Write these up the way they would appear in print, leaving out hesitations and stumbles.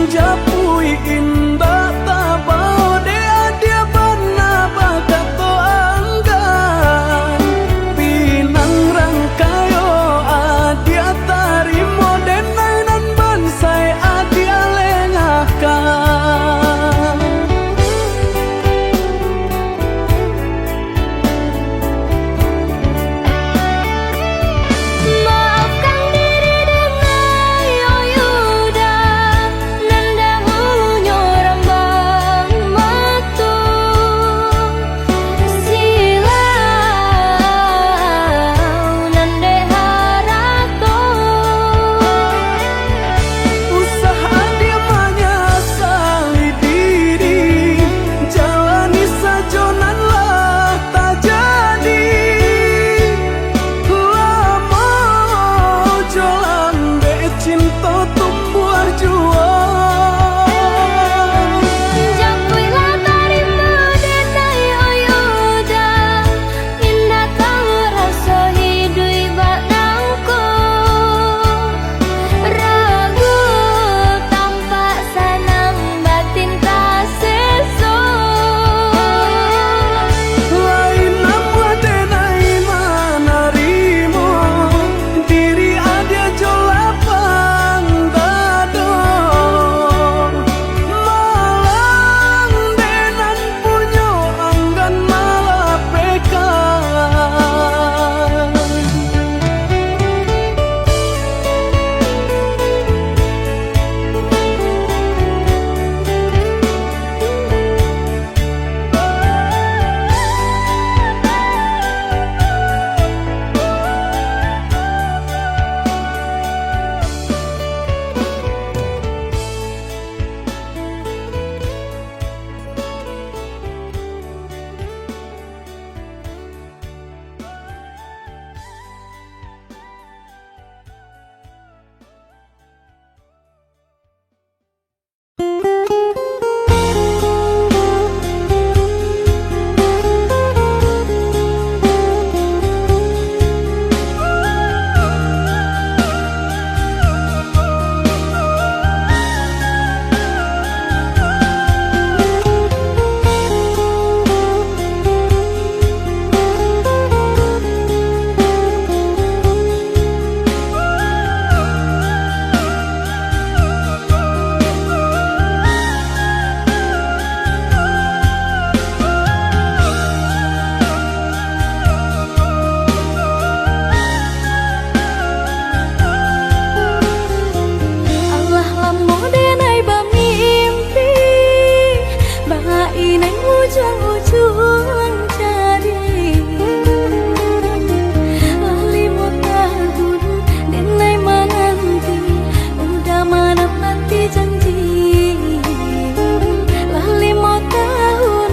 Japui indah tabau dia bana bakato anggan pinang rangkayo adia tarimo denainan bansai adia lengakan maafkan diri dengan yoyuda nandamu nyorambang matu silau nande harato usaha dia menyesali diri jalani sajonan lah tak jadi lama jalan be cinta tumbuh juang Japuilah tarima denai oyuda indah kang rasa hidui badangku ragu tampak sanang batin kaseso lain nama denai manarimo diri ada jolapang gadong malang denan punyo anggan malapekan Allah lamo denai bamimpi bainai ujung-ujung cari limo tahun denai menanti udah menepati janji limo tahun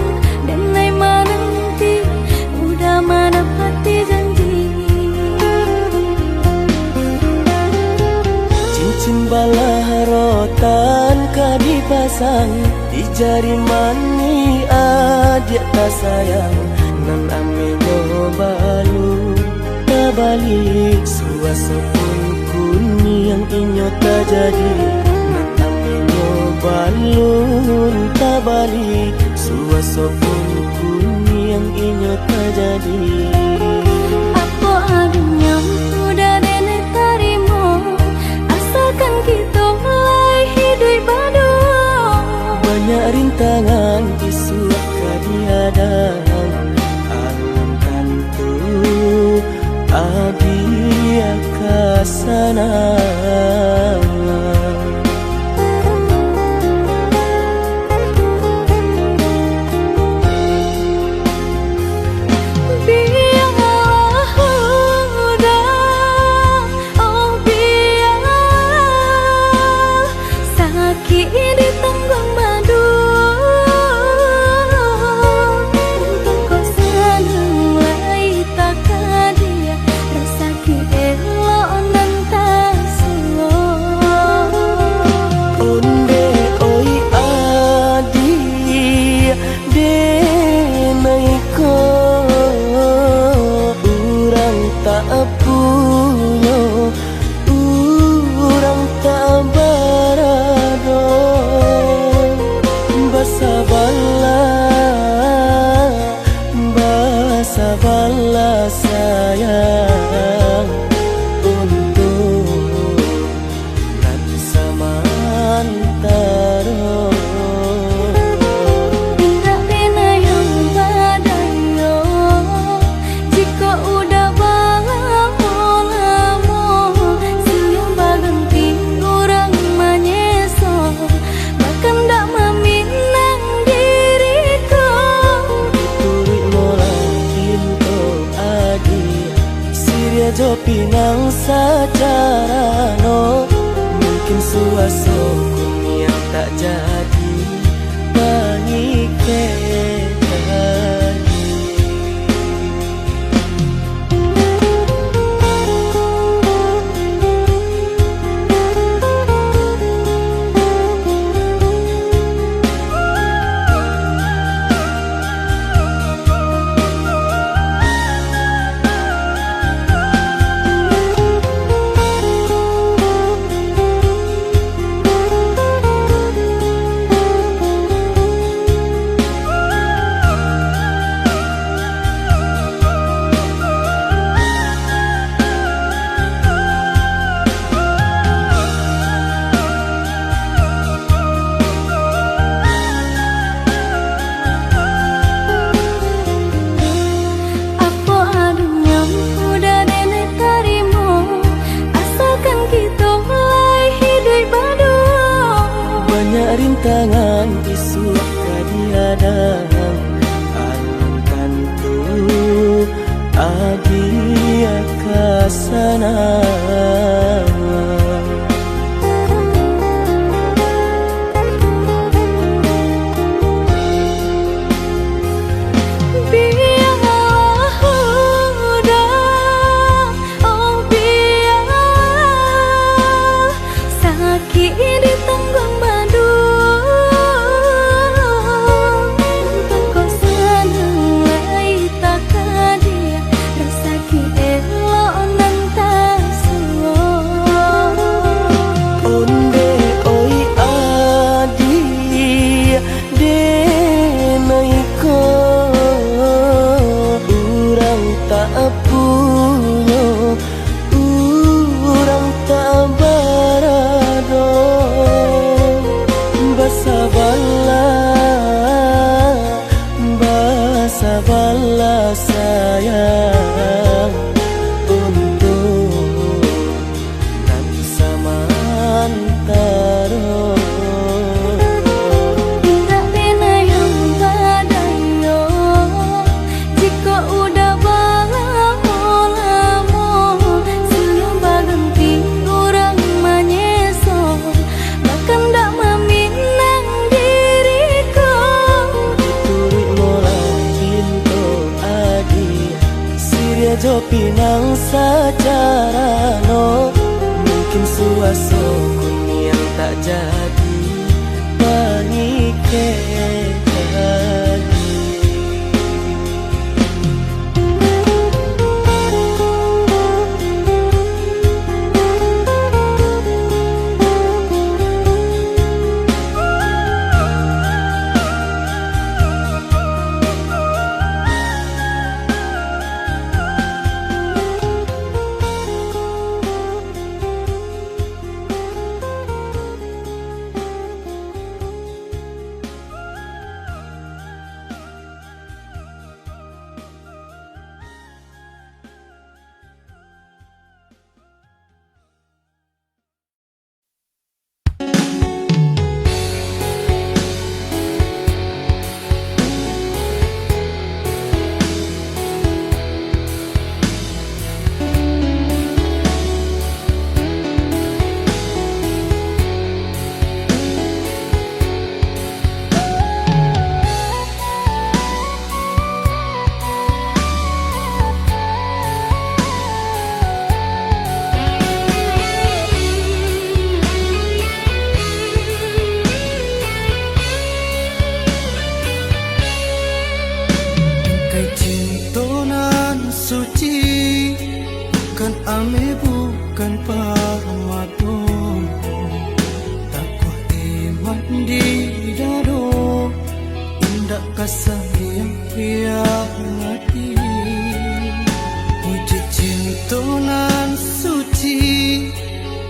denai menanti udah menepati janji cincin balah rotan ka dipasang di jari mani adik tak sayang nan amenyo balu tak balik suasa pun kuni yang inyo tak jadi nan amenyo balu tak balik suasa pun kuni yang inyo tak jadi Apa adanya udah nenek tarimo asalkan kita mulai hidup baru banyak rintangan isu kadiadang alam tentu adia kasana punya urang tak barado pinang secara no, mungkin suasana yang tak jadi mengikat. Rintangan isu kadiadang alangkan tu adia kasana. Sabarlah sayang untuk nanti samantara. Tak pernah yang badayo jika udah lamo sebelum berganti orang menyesal bahkan tak meminang diriku. Turut mulai Siria jo pinang secara no, mungkin suasana yang tak jadi mengikat. Ame bukan parmadon, takwa iman di dado, indah kasih yang hianati. Puji cintonan suci,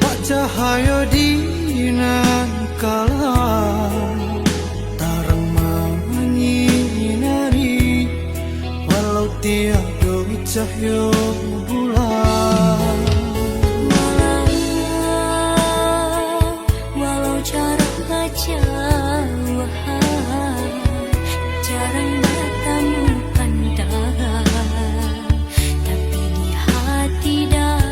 pak cahaya dinan kala, tarang menyinari, walau tiada cahaya bulan. Walau cara baca wahai jarang bertemu pandang, tapi di hati dah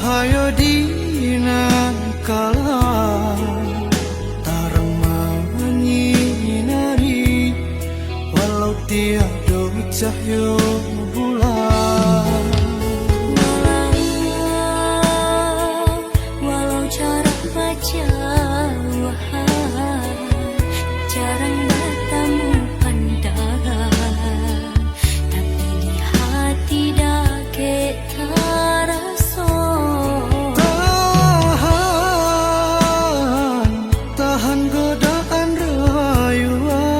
hayo dinan kala tarang menyinari walau tiada cahaya bulan. Walau cara baca jarang bertemu pandangan, tapi di hati dah kita rasa. Tahan godaan rayuan,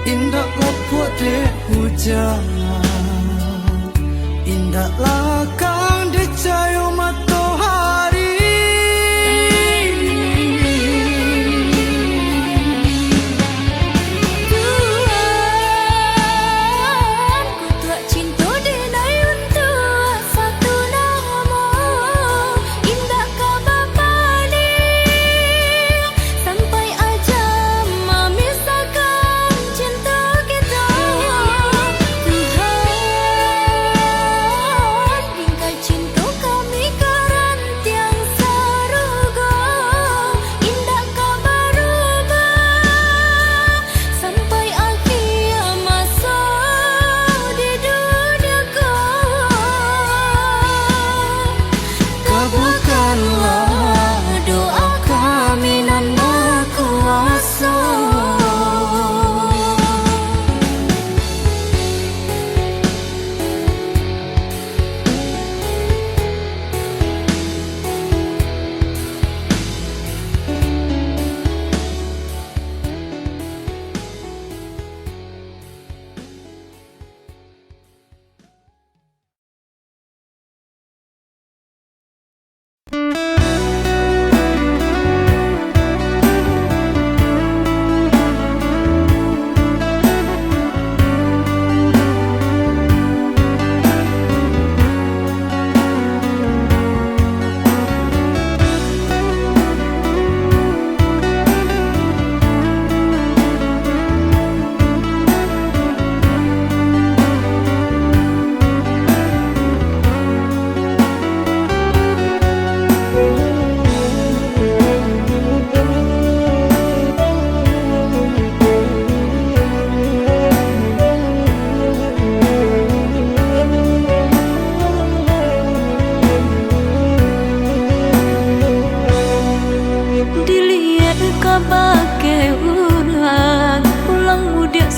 indah lepuh dek hujan, indah lakang dek cahaya matahari.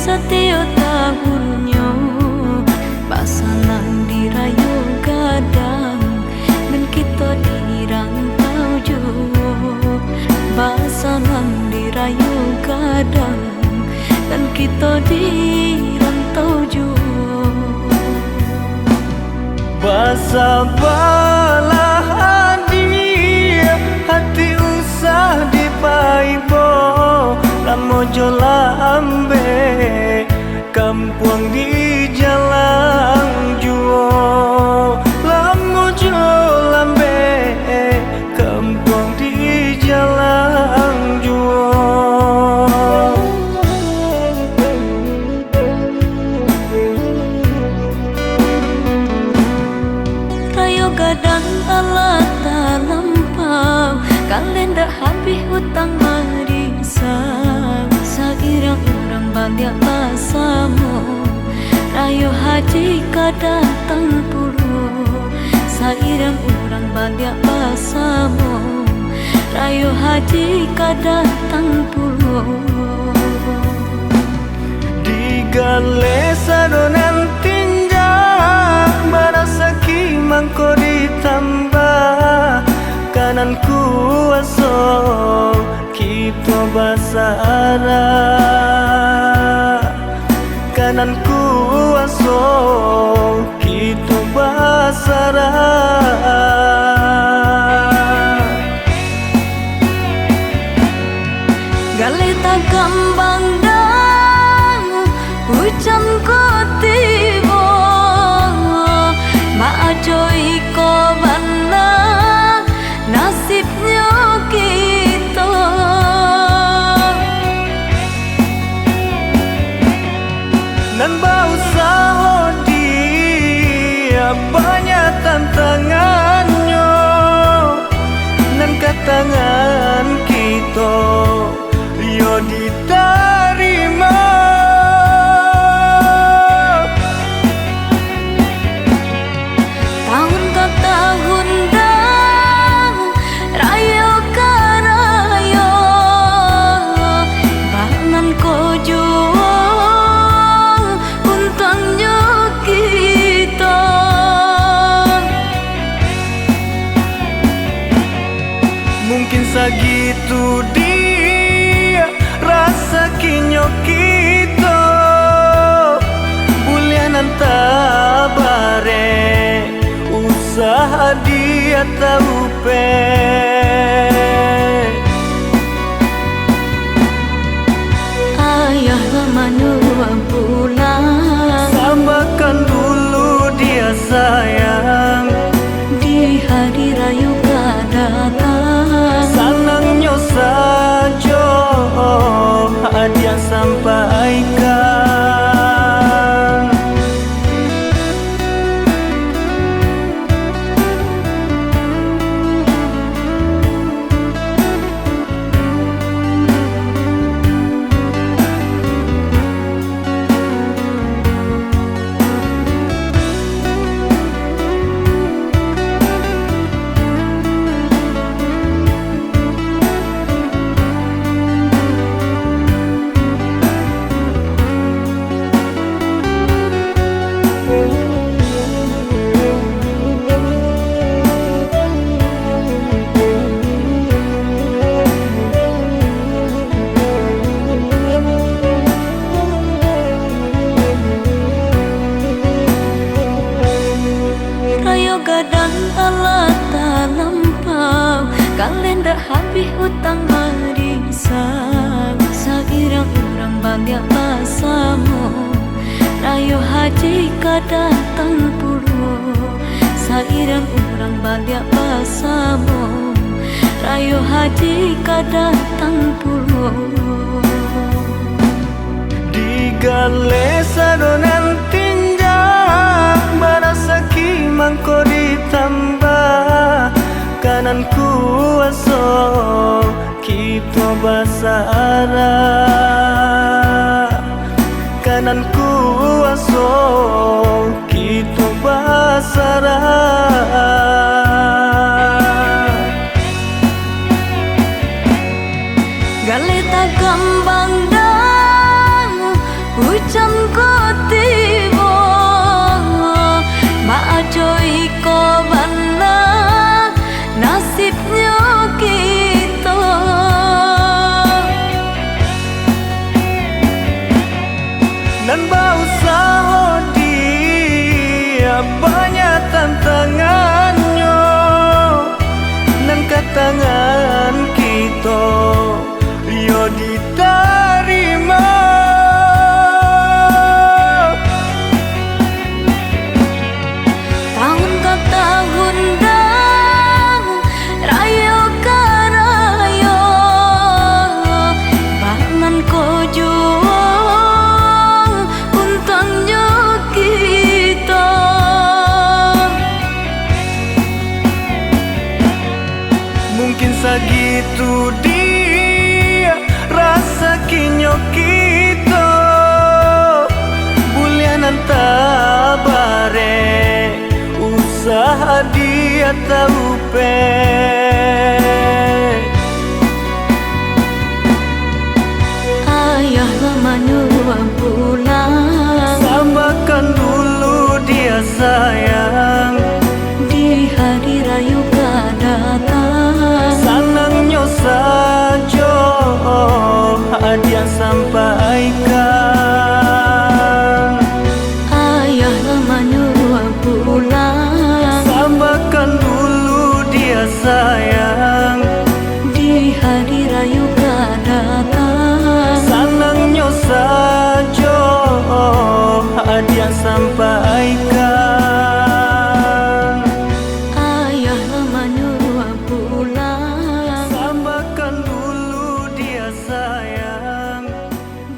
Setiap tahunnya pasangan dirayu gadang dan kita dirantau jauh. Pasangan dirayu gadang dan kita dirantau jauh. Bersabarlah dia, hati usah dipaibo, lamojo lambe kampung di jalan juo, lamojo lambe kampung di jalan juo. Rayo gadang ala tak lampau, kalian dah habis hutang marisang. Sairang orang banyak bahasamu, rayo haji kadatang puluh. Sairang orang banyak bahasamu, rayo haji kadatang puluh. Digale sadonan tinja, barasaki mangko ditambah kanan kuaso kita basara, kanan kuaso kita basara. Galita gambang dang hujan ko tiba, maajoi ko bana nasibnya kita. Nan bau dia banyak tantangan, sagitu dia rasa kinyo kita bulianan tabare usaha dia taupe ayah manua pulang samakan dulu dia sayang di hari raya datang senangnya saja hadiah sampaikan gadang ala tak lampau kalian dah habis hutang barisan sairang orang banyak basamu rayo haji kadatang puluh sairang orang banyak basamu rayo haji kadatang puluh digale sadonan tinjang barasa mangko ditambah kanan kuaso kita basara kanan kuaso kita basara galeta gambang dang hujan ko tiba Maajoi ko bana nasibnya kita nan bau usaha dia banyak tantangannya nan katangan kita yo diterima tahun dang rayo karayo bangan ko juang untangnya kita mungkin sagitu dia rasa kinyo kita bulianan tabare usaha dia taupe ayah manua pulang samakan dulu dia sayang di hari raya datang senangnya saja hadiah sampaikan ayah manua pulang samakan dulu dia sayang di hari raya datang senangnya saja hadiah sampaikan ayah manua pulang samakan dulu dia sayang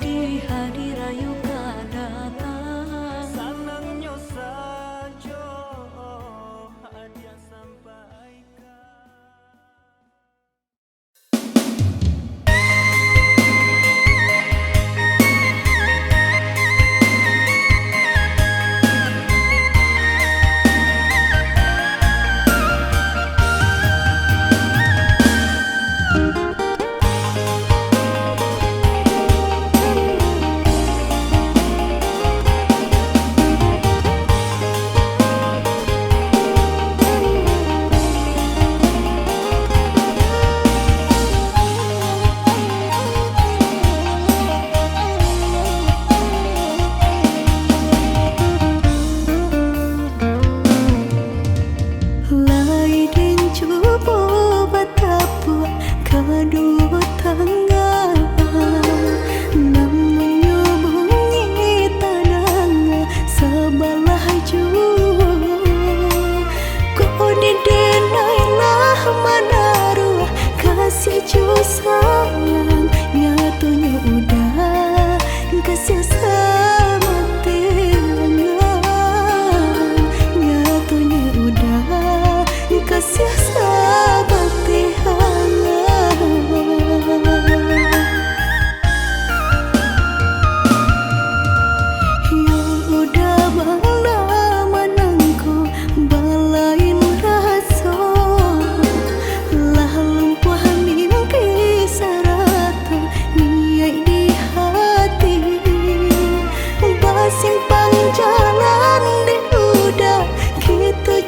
di hari raya datang senangnya saja hadiah sampaikan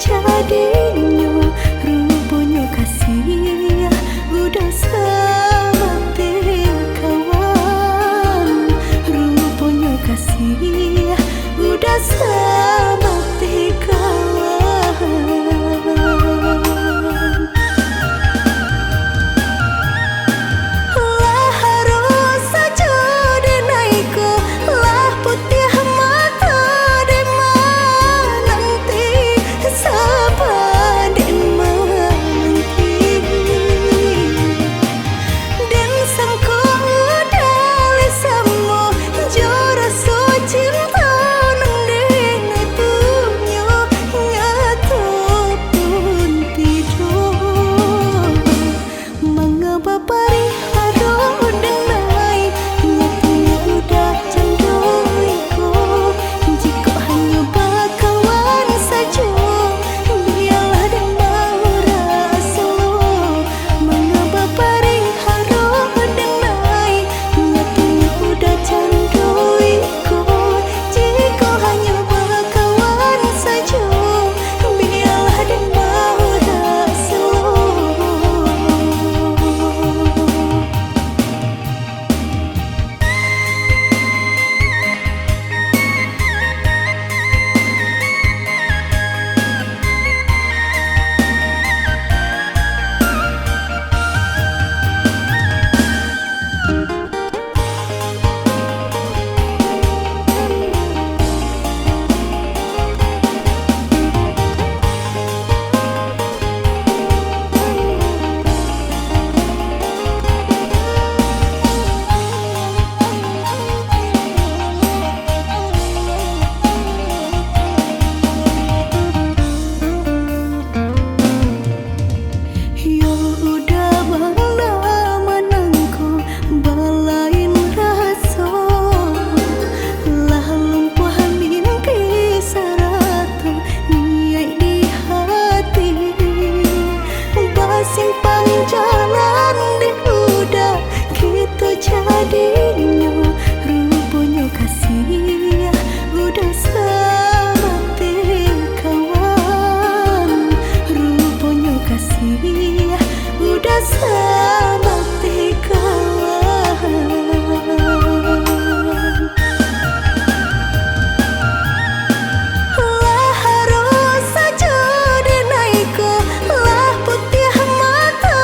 jadinya rupanya kasih udah sama kawan, rupanya kasih udah sama kawan. Lah harus saja denaiku, lah putih mata dema nanti sabar dema nanti dan sangko dale samo jora so cinta nang denai punyo ngato pun tidur mengapa pari haro denai nyatanya udah candoiku jika hanya bakawan saja biarlah dan mau rasa mengapa pari haro denai nyatanya udah candoiku jika hanya bakawan saja biarlah dan mau rasa. Ya udah bangla manangku balain rasa lah lumpuh mimpi sarata niai di hati basimpang jalan di udah kita jadinya rupanya kasih udah sama kawan, rupanya kasih udah sama kawan. Lah harus saja denaiku, lah putih mata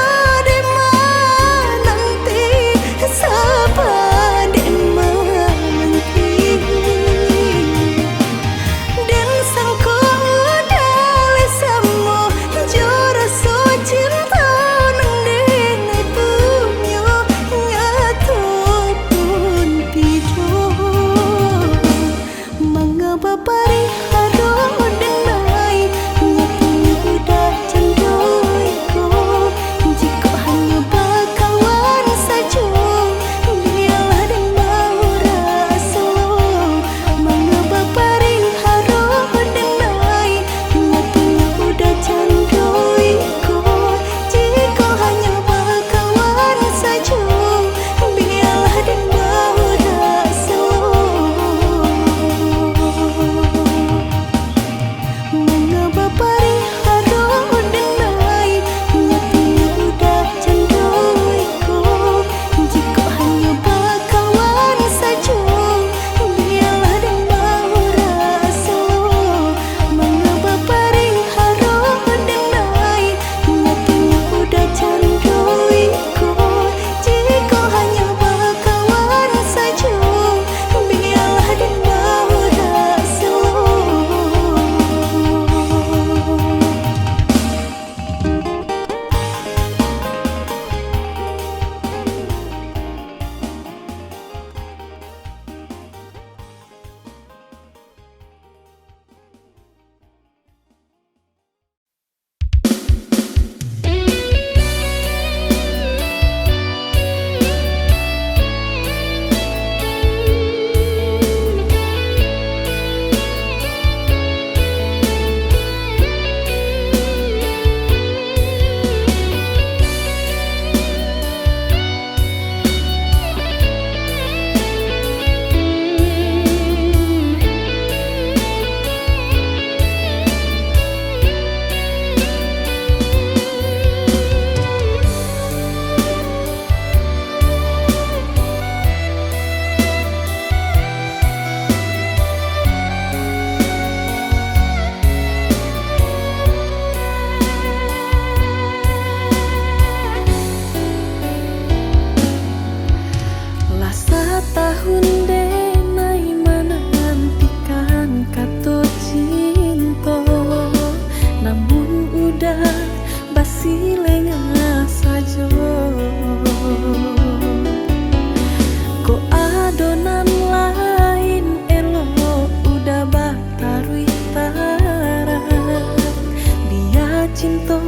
cinta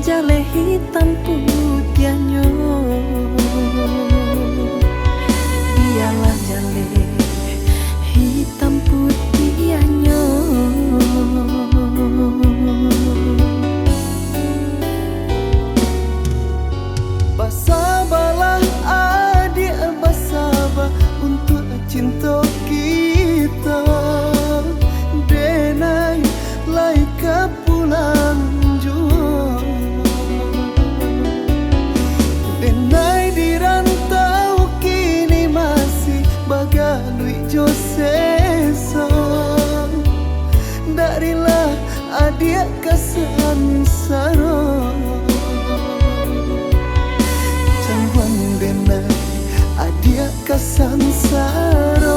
jale hitam putihannya. Biarlah jale hitam putihannya. Basabalah adik, basabah untuk cinta kita. Denai laika pulang jua. Denai di rantau kini masih bagalui josesa. Darilah adik kesansara. Jangan denai adik kesansara.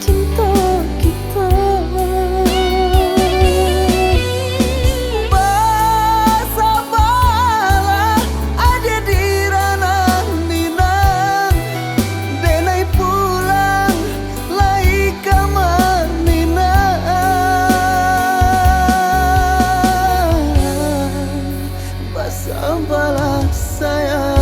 Cinta kita basabalah ada di ranah minang. Denai pulang lai kamar minang. Basabalah sayang.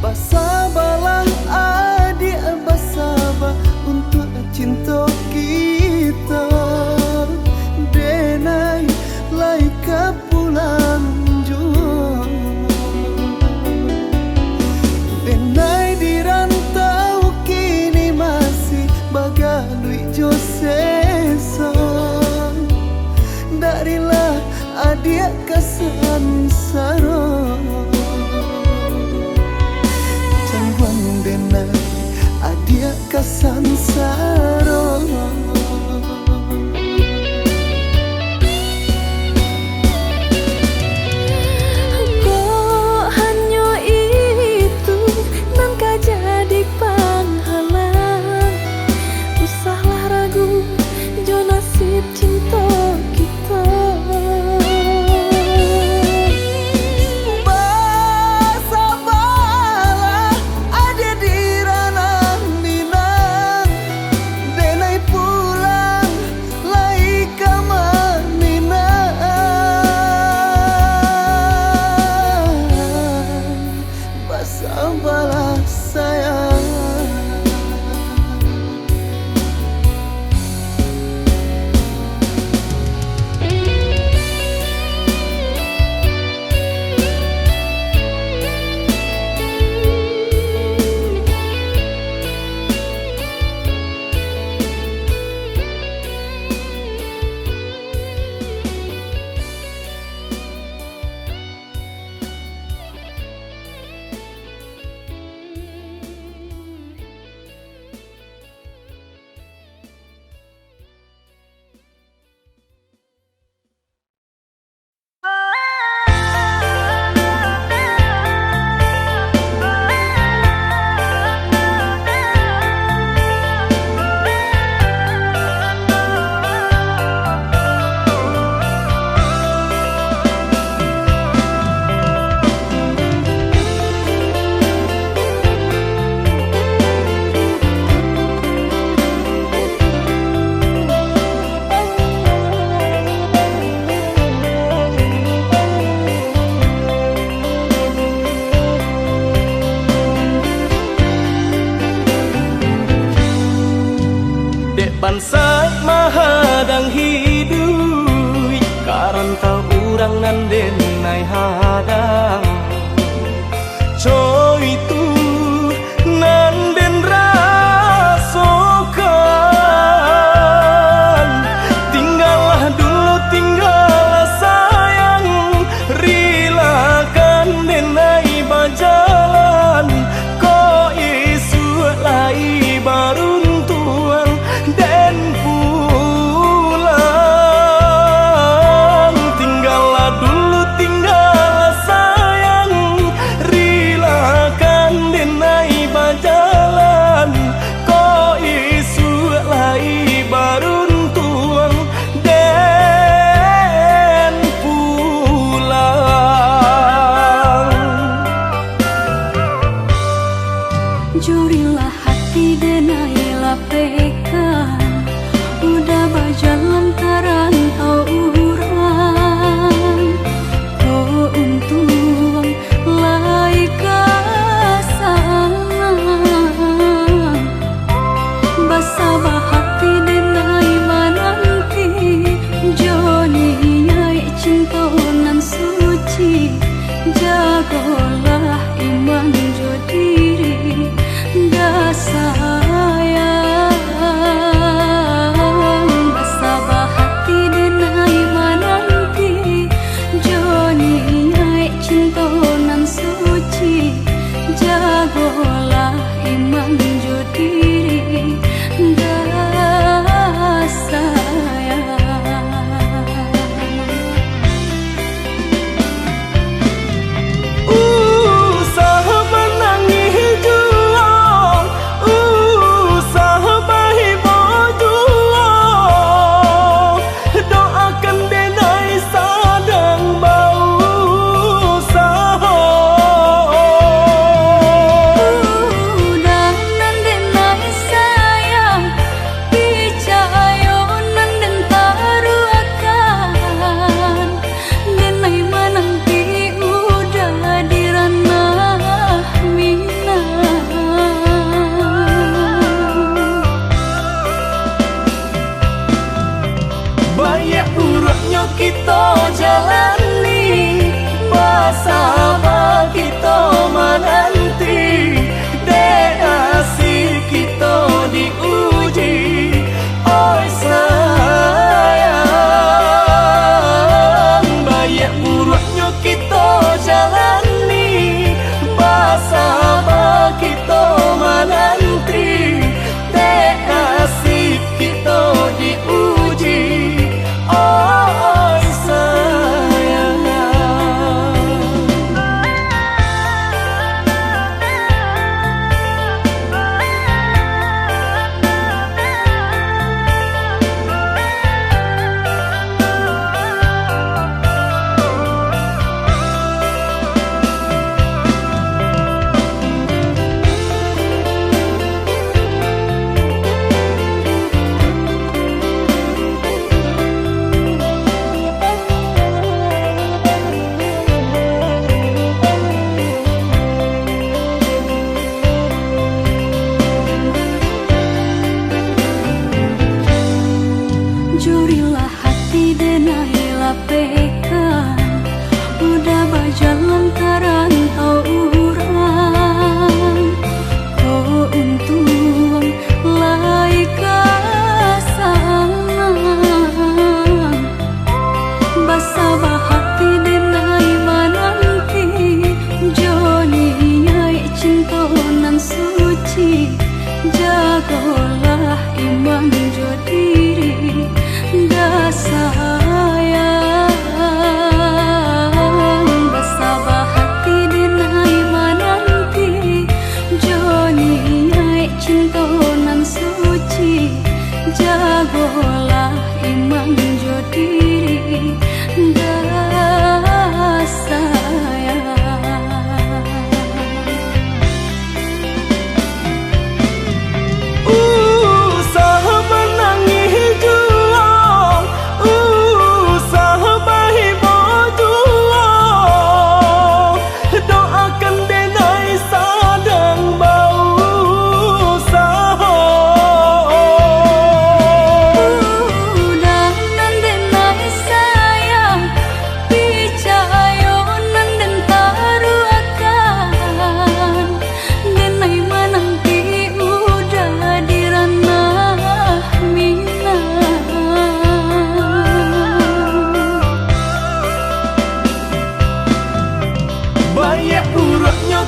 Basabalah adik, basabah untuk cinta kita. Denai laika pulang jua. Denai di rantau kini masih bagalui josesa. Darilah adik kesansara. Denai adik kesansara. Kok hanya itu nan jadi penghalang. Usahlah ragu jo nasib cinta kita. Bansai mahadang hidup karanta urang nan denai hadang coy itu nan den rasokan tinggallah dulu tinggallah sayang rilakan denai bajalan ko isu lai baruntuan den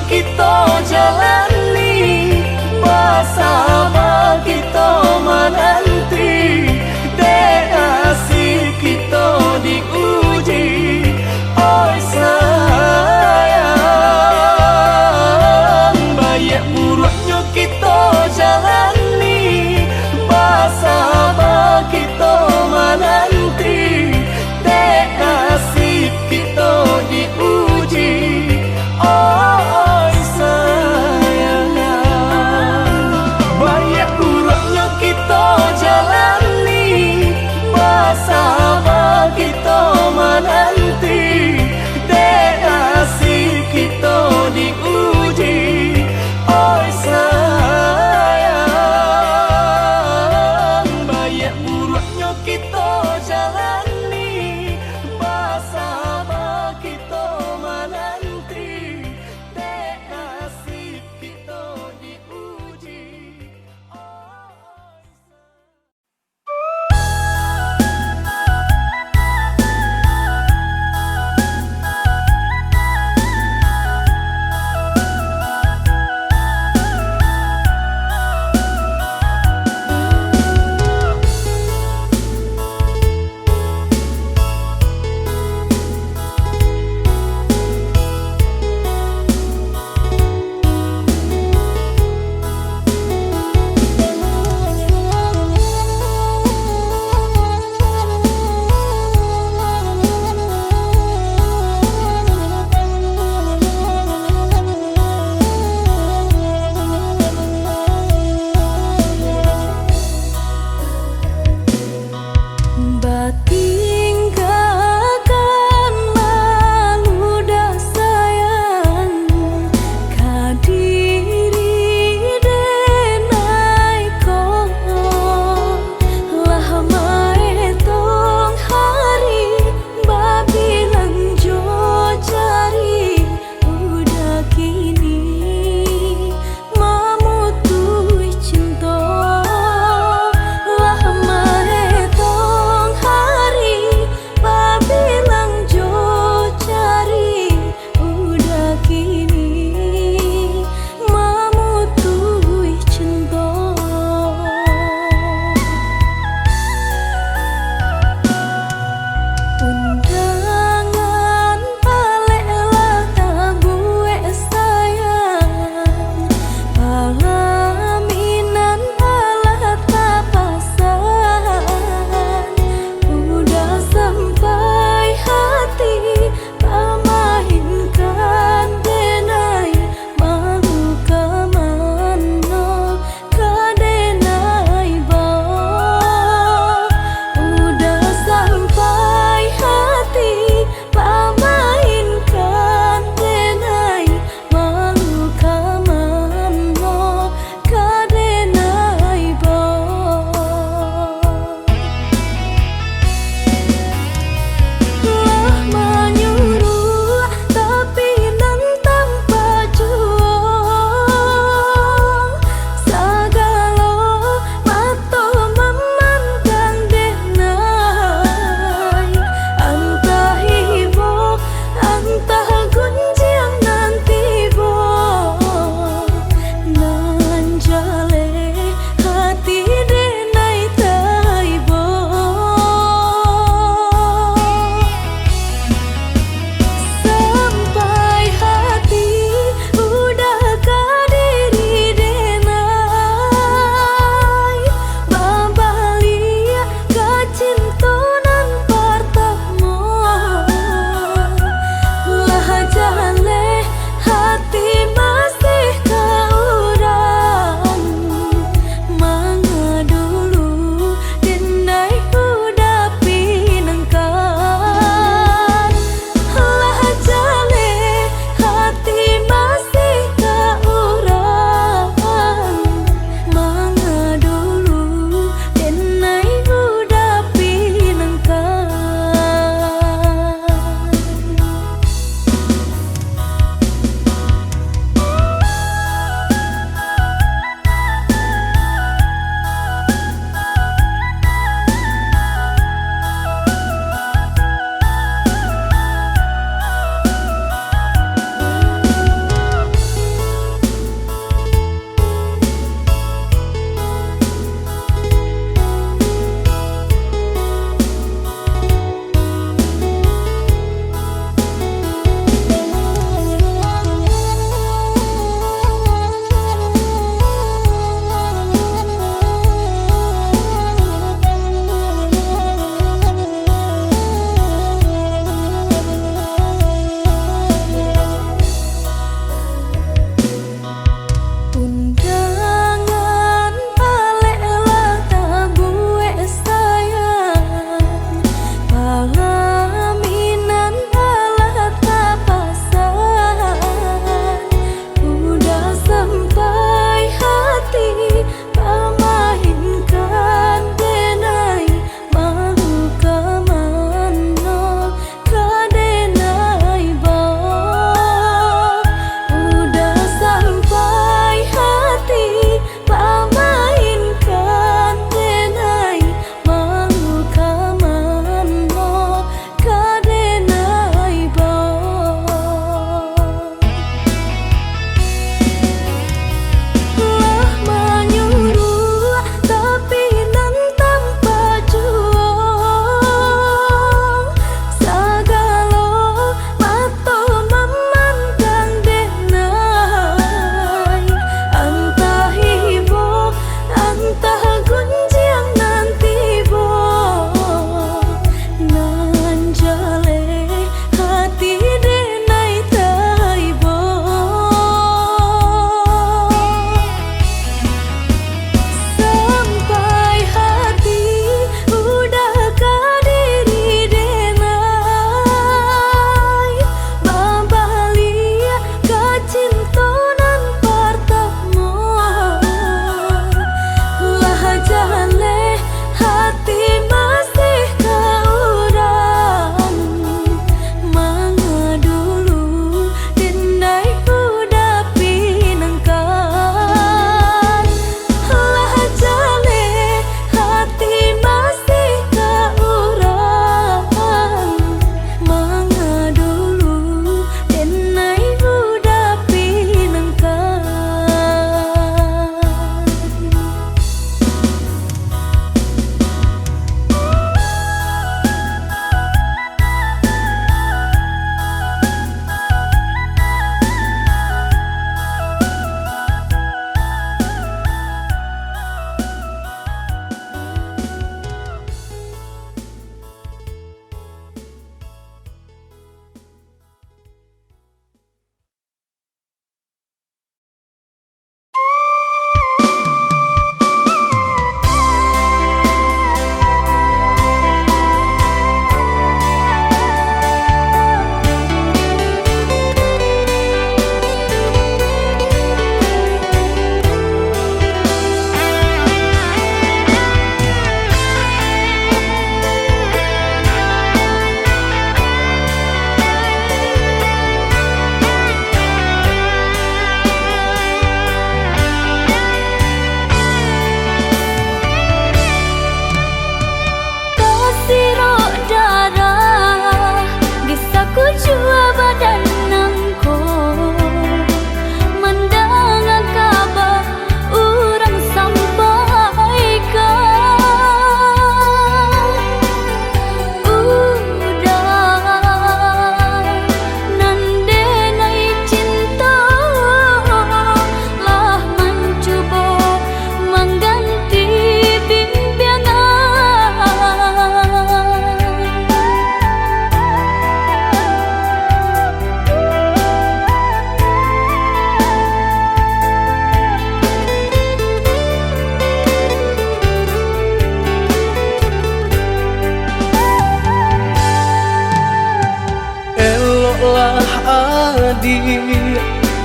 kita jalani, bersama kita menanti, dek kasih kita diuji. Oi sayang, banyak buruknya kita jalani, bersama kita menanti, dek kasih kita diuji. Oi sayang.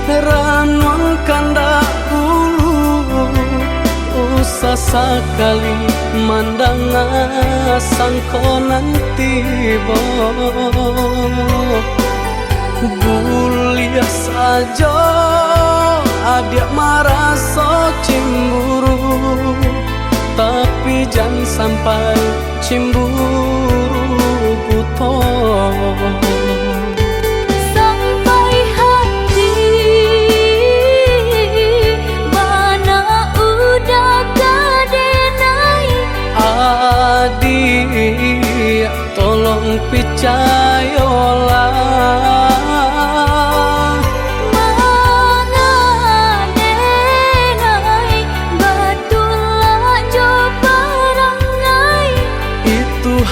ranong kandak bulu usah sekali mandang sangko nanti bo buliah saja adik merasa cemburu tapi jangan sampai cemburu buto sampai hati mana udah kadenai adik tolong percayalah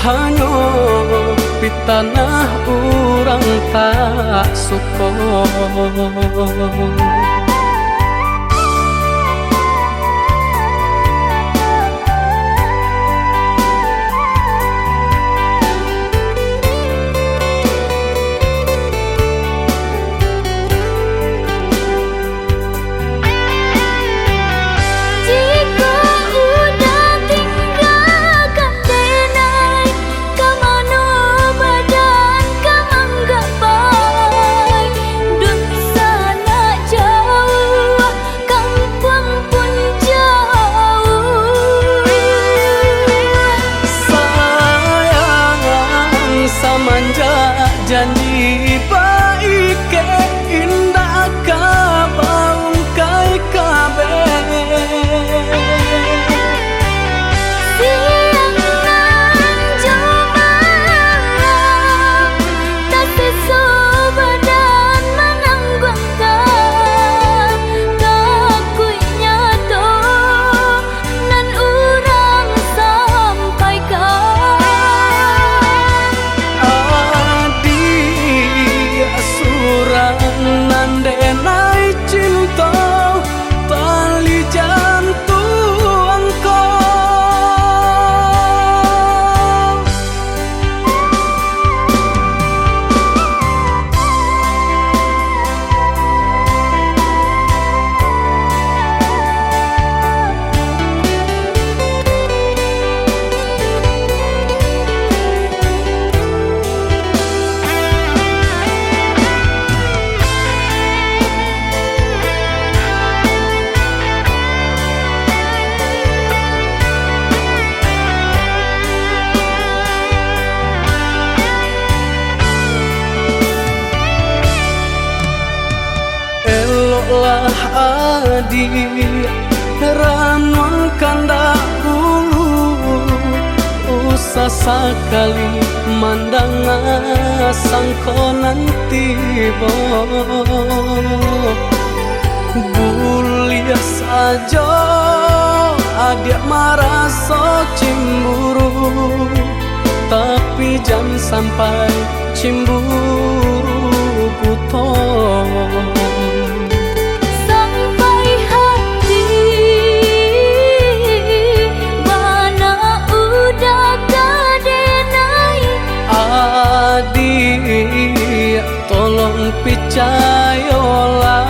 hanya di tanah orang tak suka. Janji baik ke indah kabaung kai kabe siang nan jumalang tak sesu badan menanggungkan kakuinya to nan urang sampaikan nandenai cinta tali jantungku lah adik ranong kandak bulu usah sekali mandang sangko nanti bo buliah saja adik merasa cemburu tapi jangan sampai cemburu buto adik tolong percayalah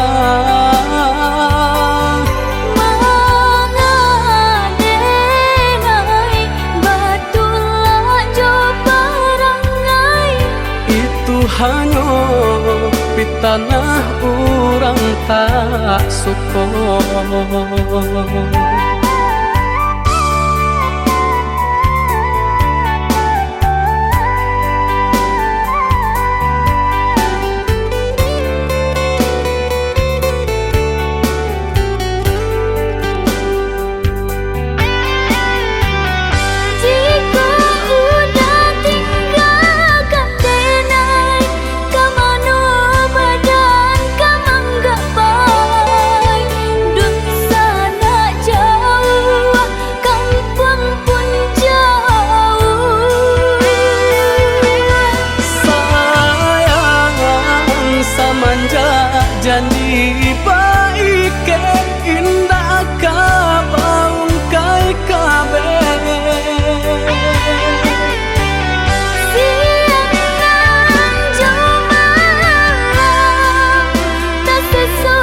mangadenai batulah jo parangai itu hanya di tanah orang tak suka. Janji baik ke indah kabaung kai kabe siang nan jumalang tak sesu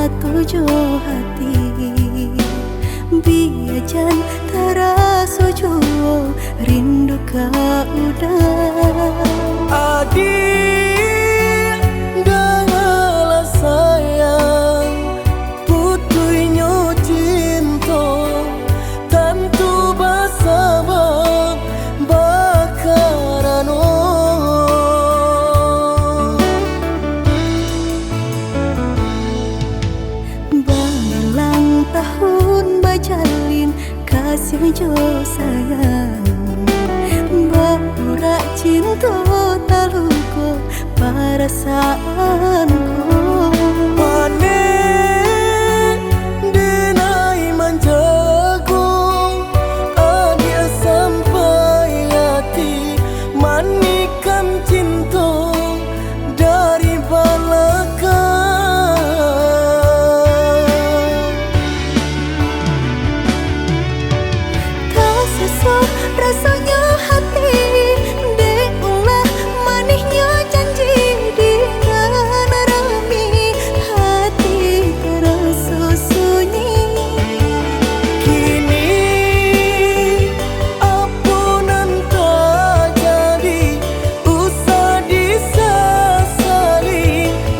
tuju hati biajan terasa jauh rindu kau udah Adik dengarlah sayang putuinyo cinta tentu bersama bakarano Berulang tahun bajalin kasih jo sayang Berurak cinta taluku perasaanku Panen denai manjago Adia sampai hati manikan cinta dari belakang Tak sesuai rasanya hati Deulah manisnya janji dengan rami Hati terasa sunyi Kini ampunan tak jadi usah disesali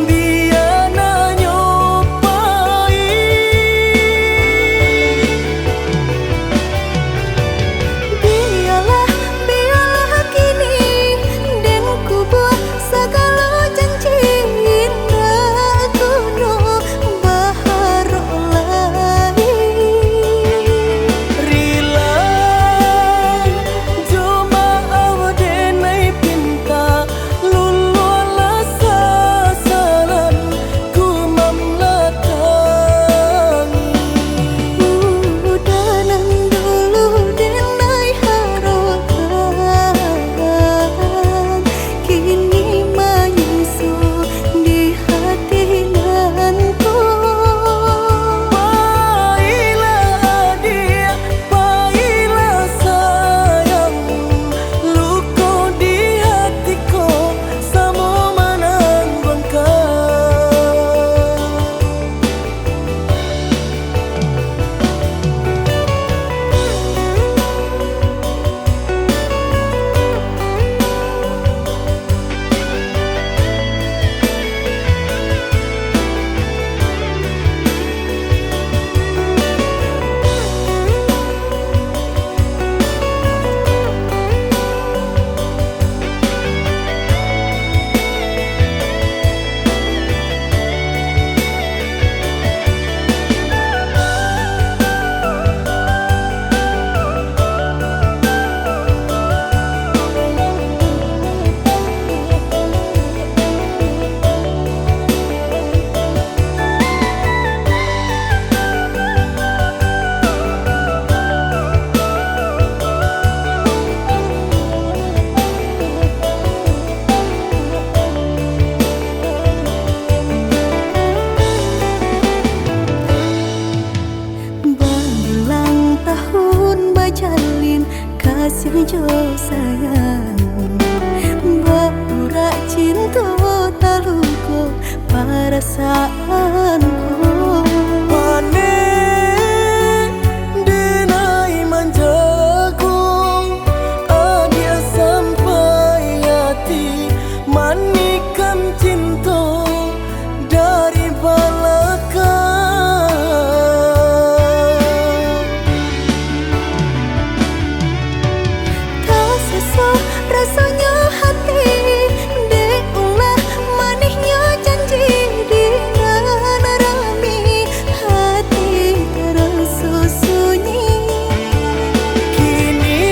biar nyopai Biarlah kini dan ku buat segala janji indah kuno baharu lagi Rila cuma awdenai pinta lululah sasaran ku memlatangi Udanan dulu denai harapan Kini menyusul di hati nanku Baiklah dia, baiklah sayang luka di hatiku sama Berulang tahun bajalin kasih jo sayang Berurak cinta taluku perasaanku Panen denai manjago Adia sampai hati manikan cinta dari belakang Tak sesuai rasanya hati Deulah manisnya janji dengan rami Hati terasa sunyi Kini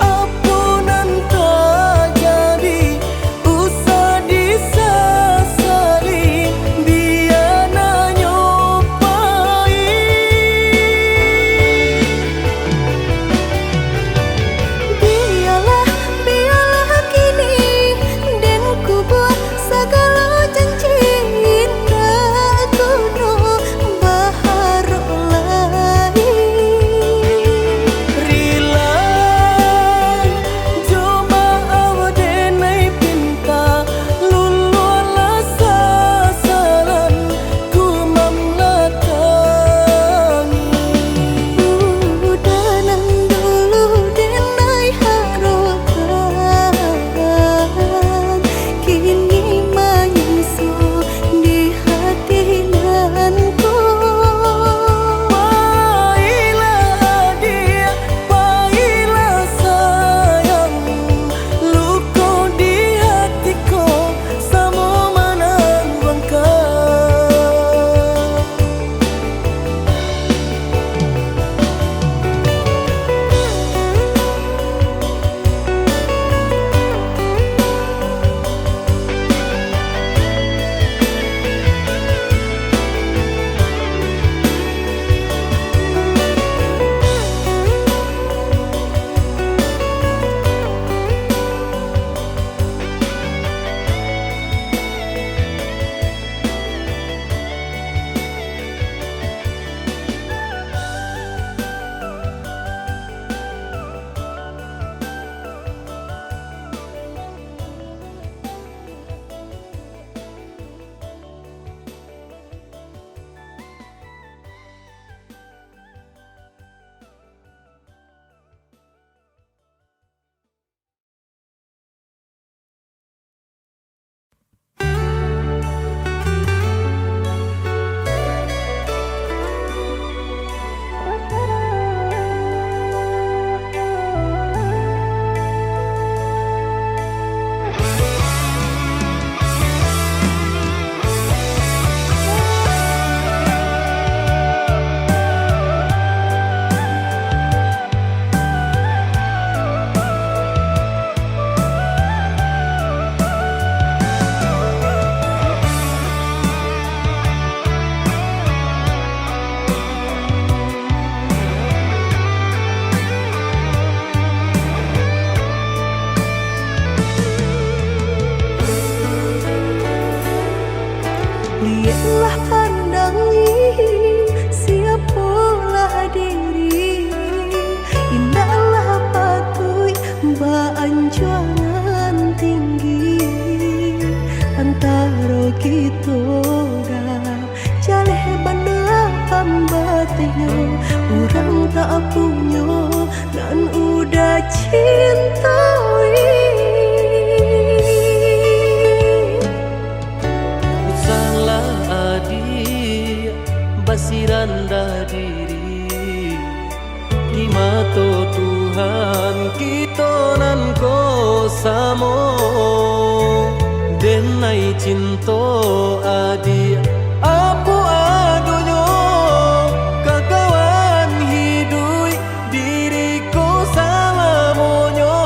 ampunan tak jadi usah Indahlah pandangi siapalah diri, indahlah patui anjuangan tinggi antara kita dah jaleh benda pambatnya orang tak punya dan udah cintai. Salah adi basiranda diri di mata Tuhan kita nan ko samo denai cinta adi apa adunyo kakawan hidui diriku salamonyo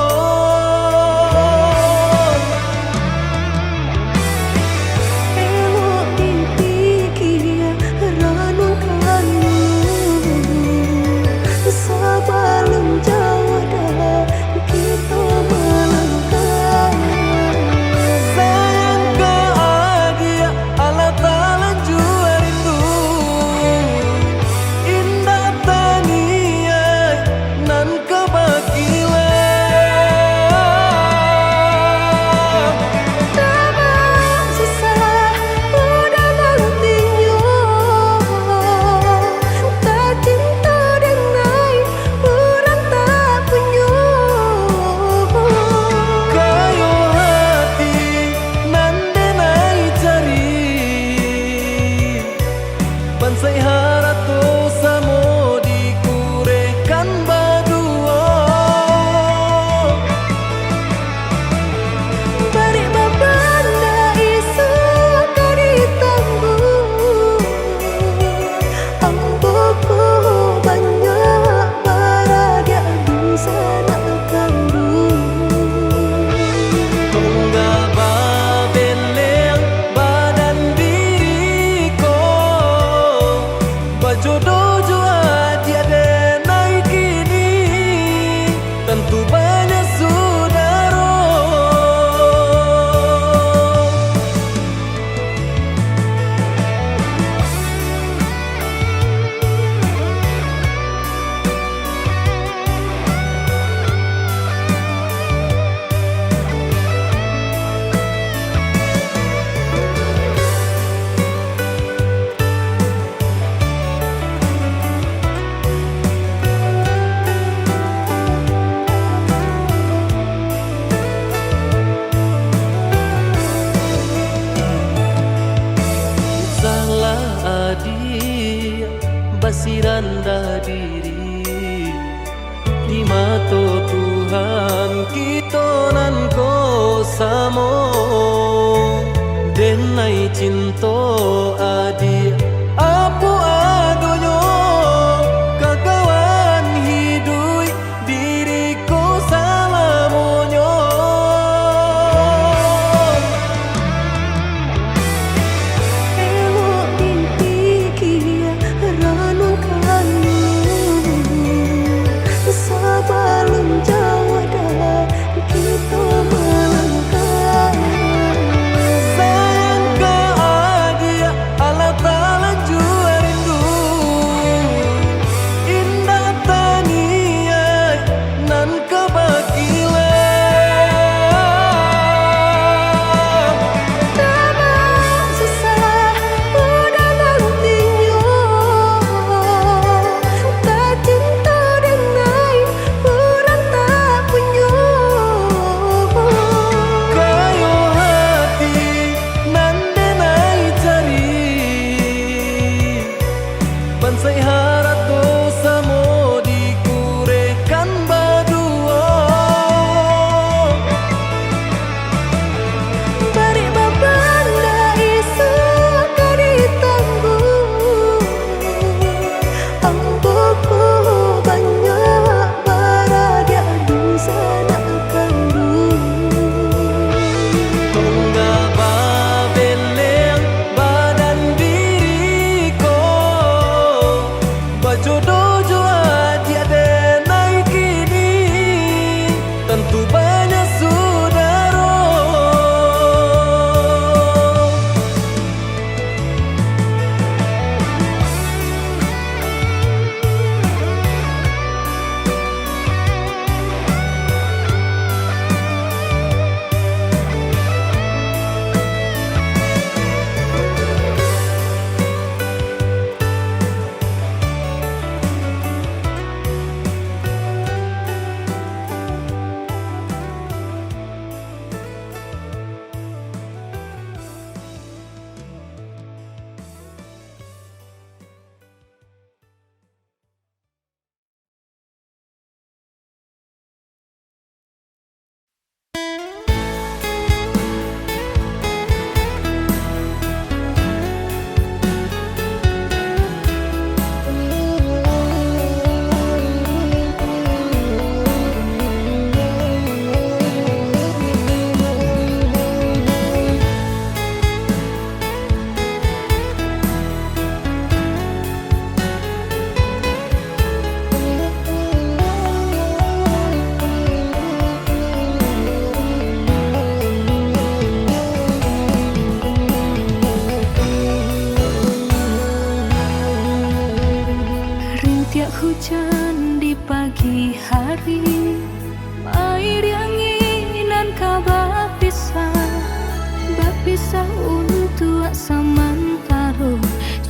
Elok dipikir renungkan sebelum jauh dah kita melangkah. sayang ke adia ala talanjua itu indah tania nan kebakilan Tak susah udah nantinya, tak cinta denai orang tak punya. kayo hati nan denai cari bansai harato samo dikurekan badua Bari babanda isu kari tangguh, amboku banyak baradia bisa nak kandung. tunggal babeleng badan diriku bajodoh jua dia denai kini tentu banyak saudara salah adi basiranda diri di mata Tuhan kita nan ko samo denai cinta adi apa adunyo kakawan hidui diriku salamonyo Elok dipikir renungkan sebelum jauh dah kita melangkah. sayang ke adia bisa untuk samantara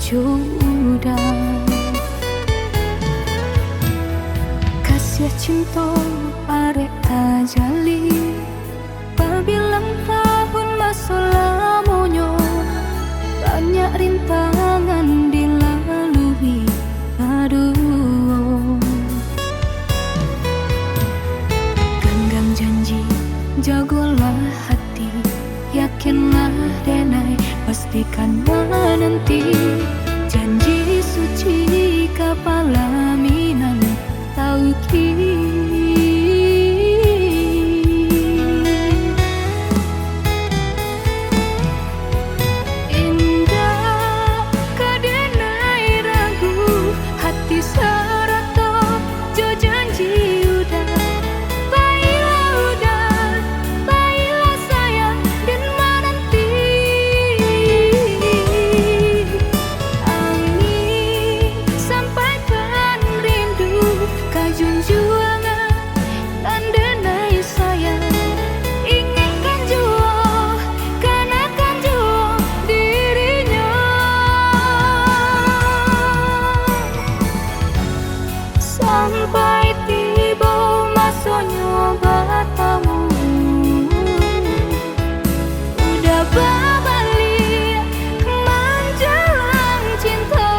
jodoh. Kasih cinta arek tajali, pabilang tahun masa lamonyo, banyak rintangan dilalui. Aduh, genggam janji, jagolah hati, yakinlah denai, pastikan menanti. Janji suci kepala minan tauki. Indah kadenai ragu, hati serato jo janji udah. Baiklah udah, baiklah sayang dan menanti. Angin sampaikan rindu, kajunjuangan dan denai sayang. Ingatkan jua, kanakan jua dirinya. Sampai tiba masanya bertemu, udah berbalik menjelang cinta.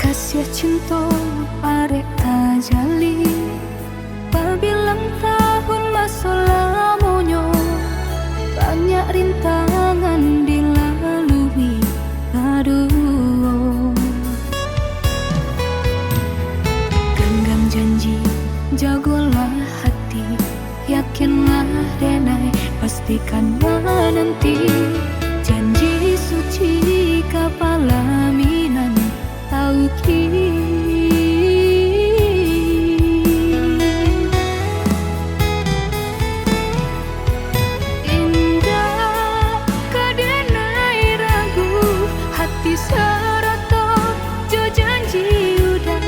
Kasih cinta arek tajali, pabilang tahun masa lamonyo, banyak rintangan dilalui. Aduh, genggam janji, jagolah hati, yakinlah denai, pastikan menanti. Janji suci kepala minan tauki. Indah kadenai ragu, hati serato jo janji udah.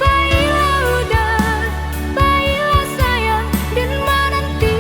Baiklah udah, baiklah sayang dan menanti.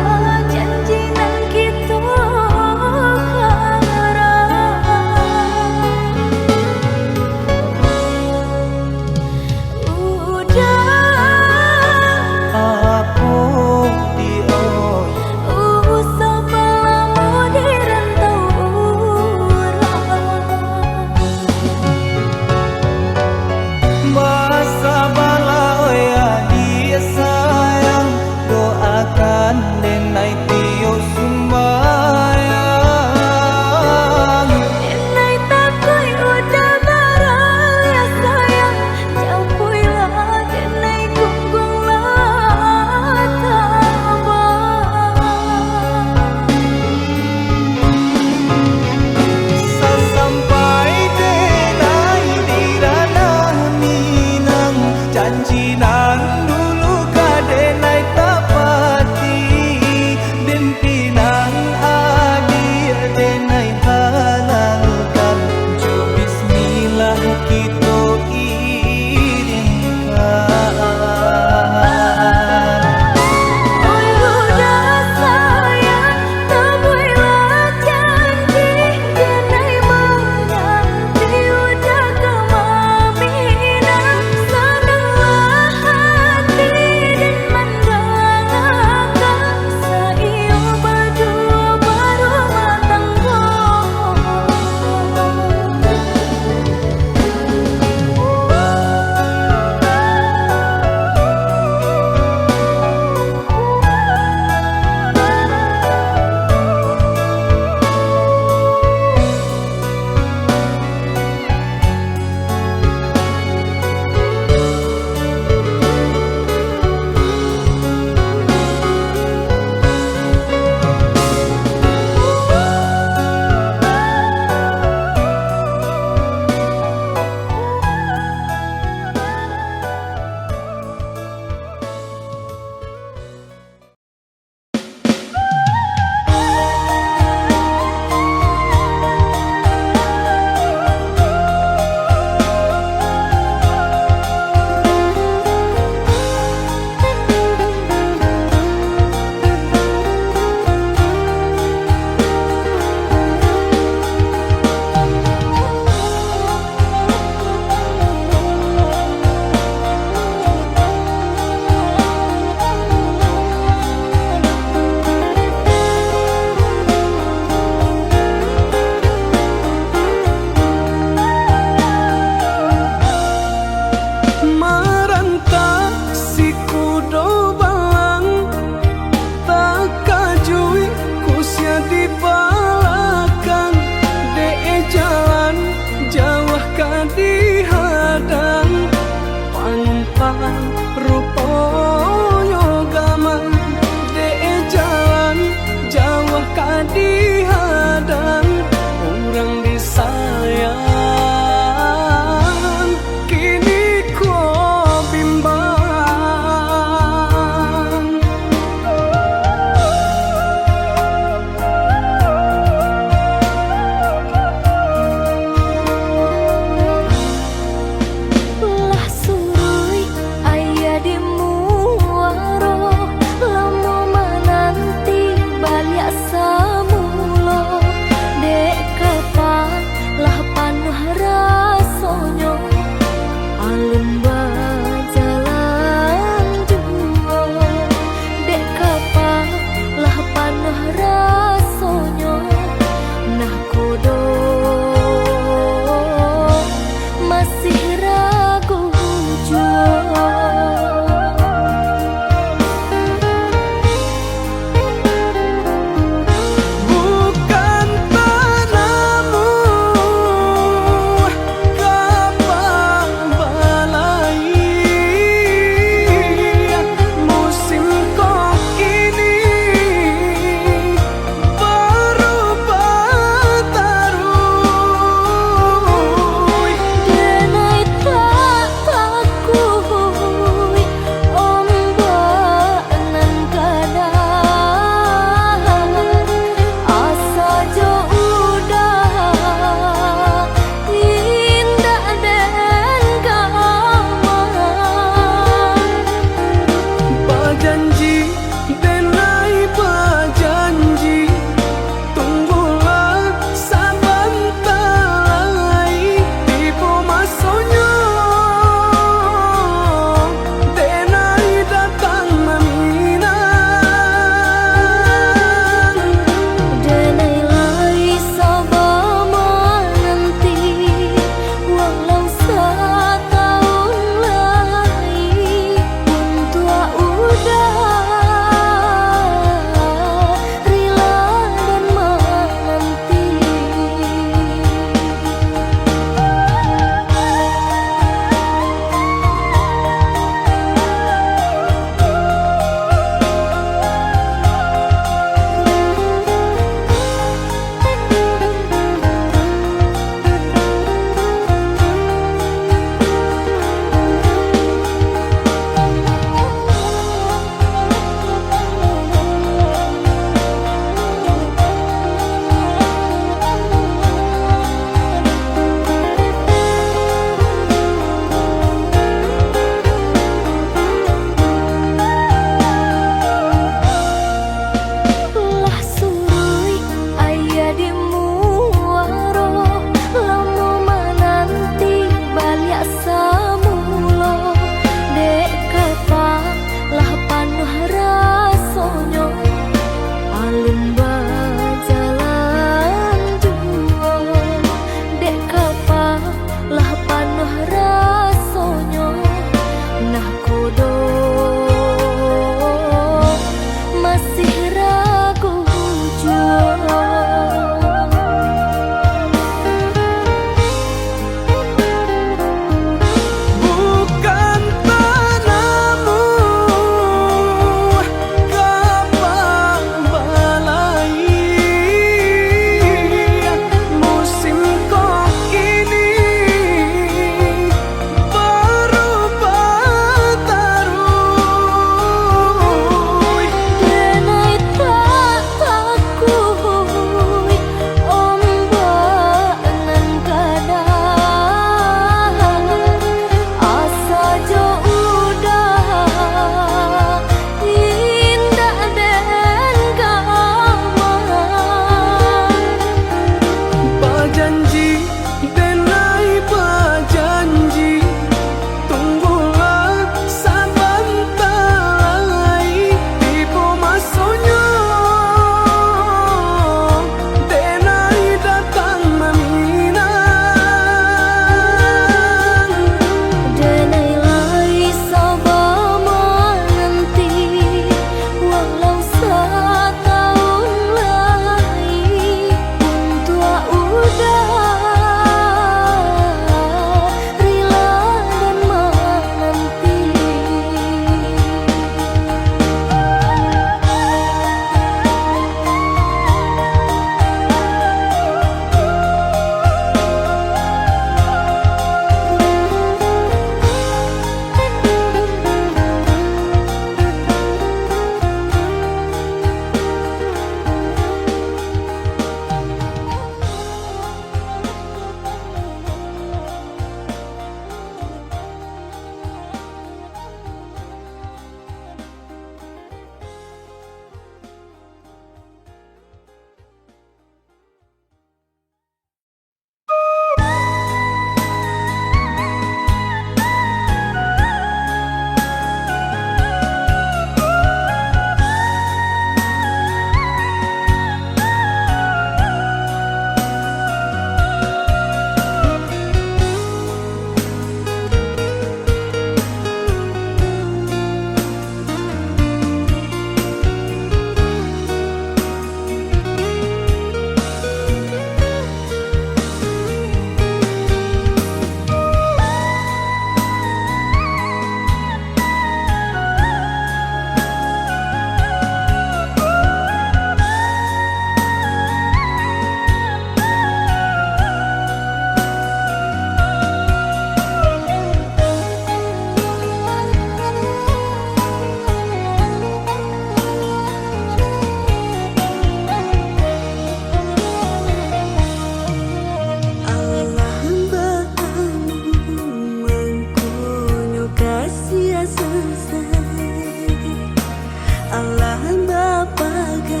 Allah bapaga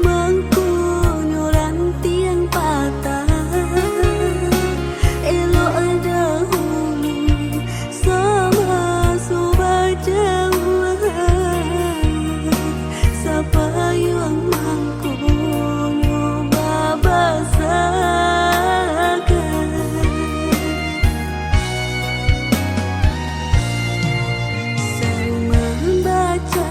mengkunuran tiang patah elo ada hulu sama suba jauh sapayuang mangkunu babasaga sarumah baca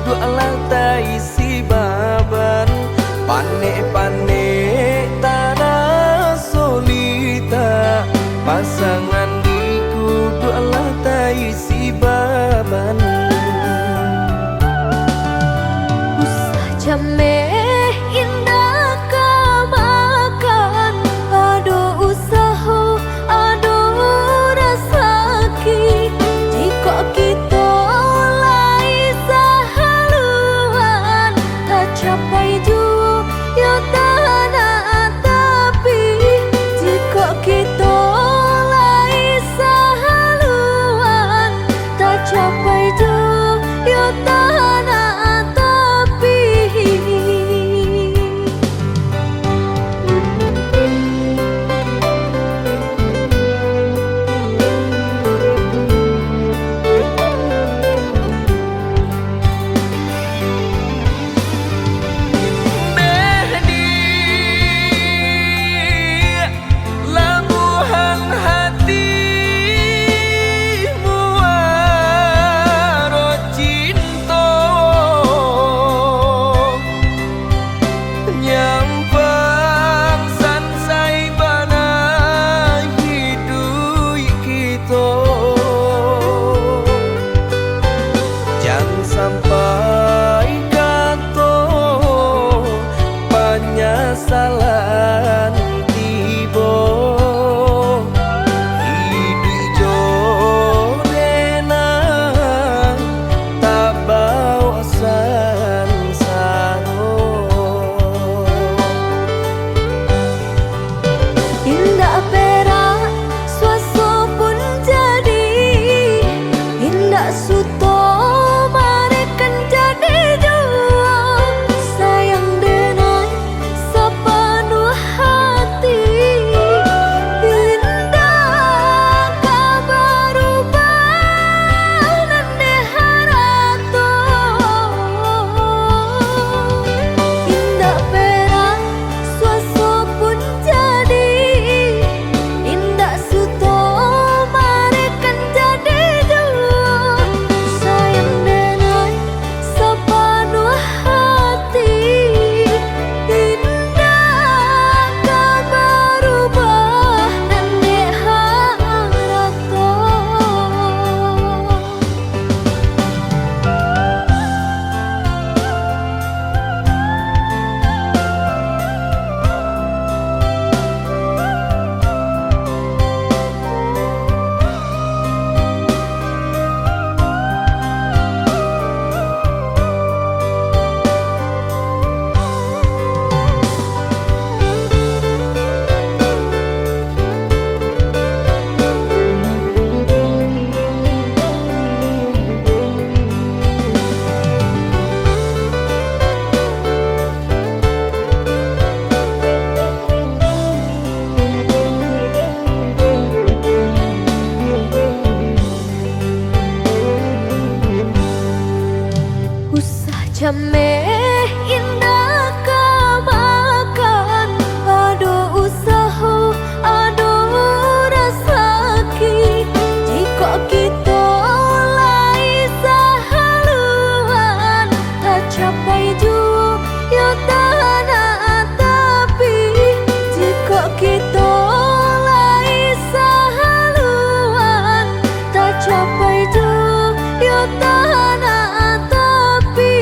dua lantai si baban panek-panek tanah solita pasangan diku dua lantai si baban Usah jameh indah kamakan aduh usaha aduh rasaki jika kita lai sahaluan tak capai jua ya tanah tapi jika kita lai sahaluan tak capai jua ya tanah tapi labuhan hatimu waro cinta nyampang sansai bana hidup kita jangan sampai kata penyesalan tiba hidup jorena tak bawa sansaro indah perak suaso pun jadi indah suto marekan jadi dua sayang denai sepenuh hati indah kabar ubah nande harato indah perak suaso pun jadi indah suto marekan jadi dua sayang denai sepenuh hati indah kabar ubah nande harato usah jameh indah kamakan aduh usaha aduh rasaki jika kita lai sahaluan tak capai jua ya tanah tapi jika kita lai sahaluan tak capai jua ya tanah tapi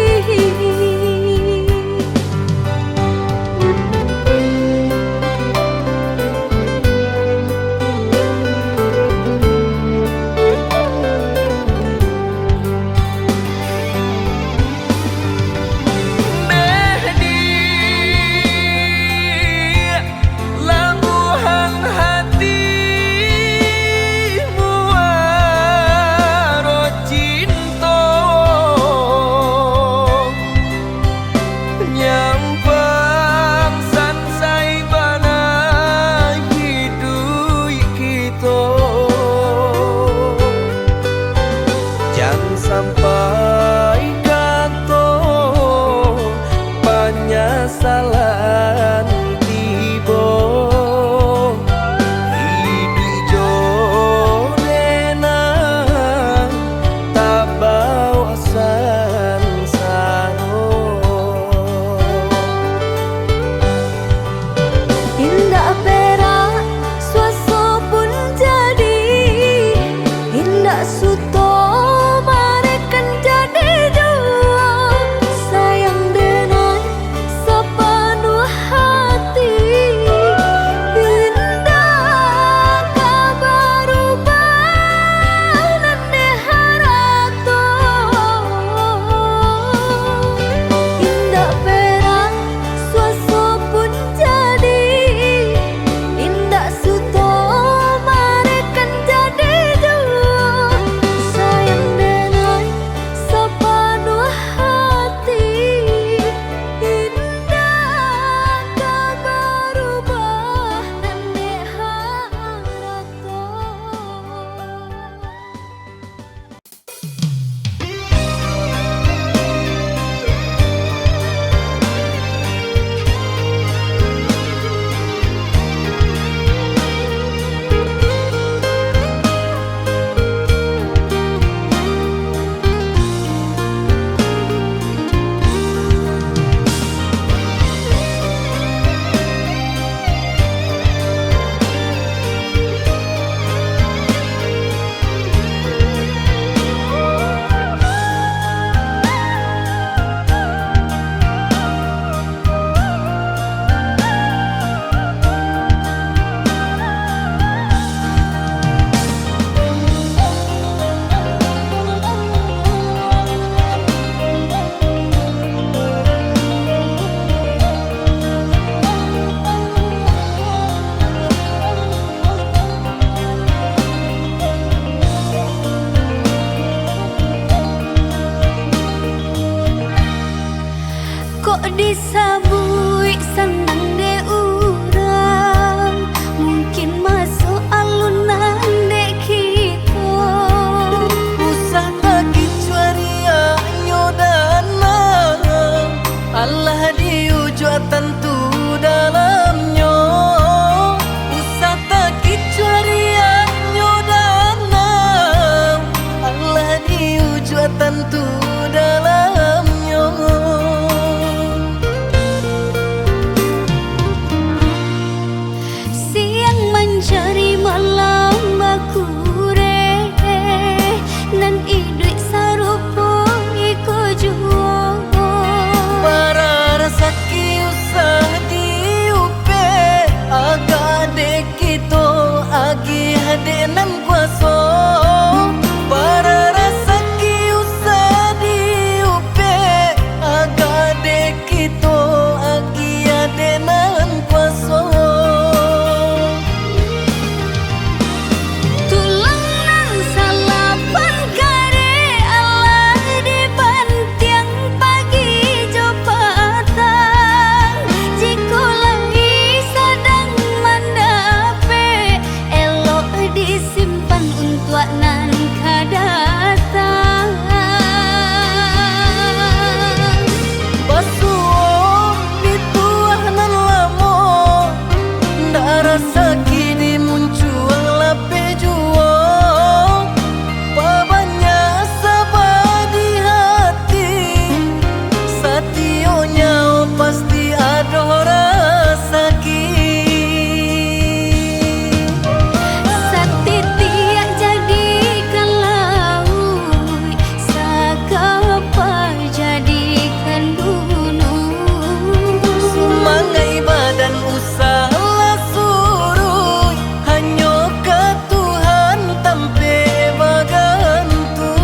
kok disabui senang de urang, mungkin masuk alunan de kita. Usah lagi cuaria nyodana, Allah diujua tentu dalamnya. Usah lagi cuaria nyodana, Allah diujua tentu dalamnya. Siang mencari malam bakure, nan iduk sarupo iko juo. Para rasaki usah diupe, agak dek kita agi hadenan kuaso. Para rasaki usah diupe, agak dek kita agi hadenan kuaso. Tulang nan salapan kare Allah di bantiang pagi jo patang. Jiko lagi sedang mendape, elok disimpan untuk nan kadatang. Basuh dituah nan lamo, ndak rasa kini muncul lape juo. Babanya sabar di hati, sationya pasti ada rasa Satitiak jadikan laut, sakapa jadikan gunung. Semangai badan usahlah suruh, hanya ke Tuhan tampe bagantung.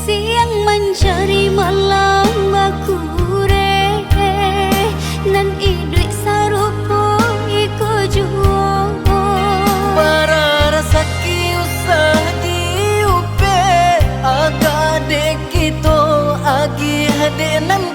Siang mencari malam bakure, nan iduk sarupo iko juo. Para rasaki usah diupe, agak dek kita agi hadenan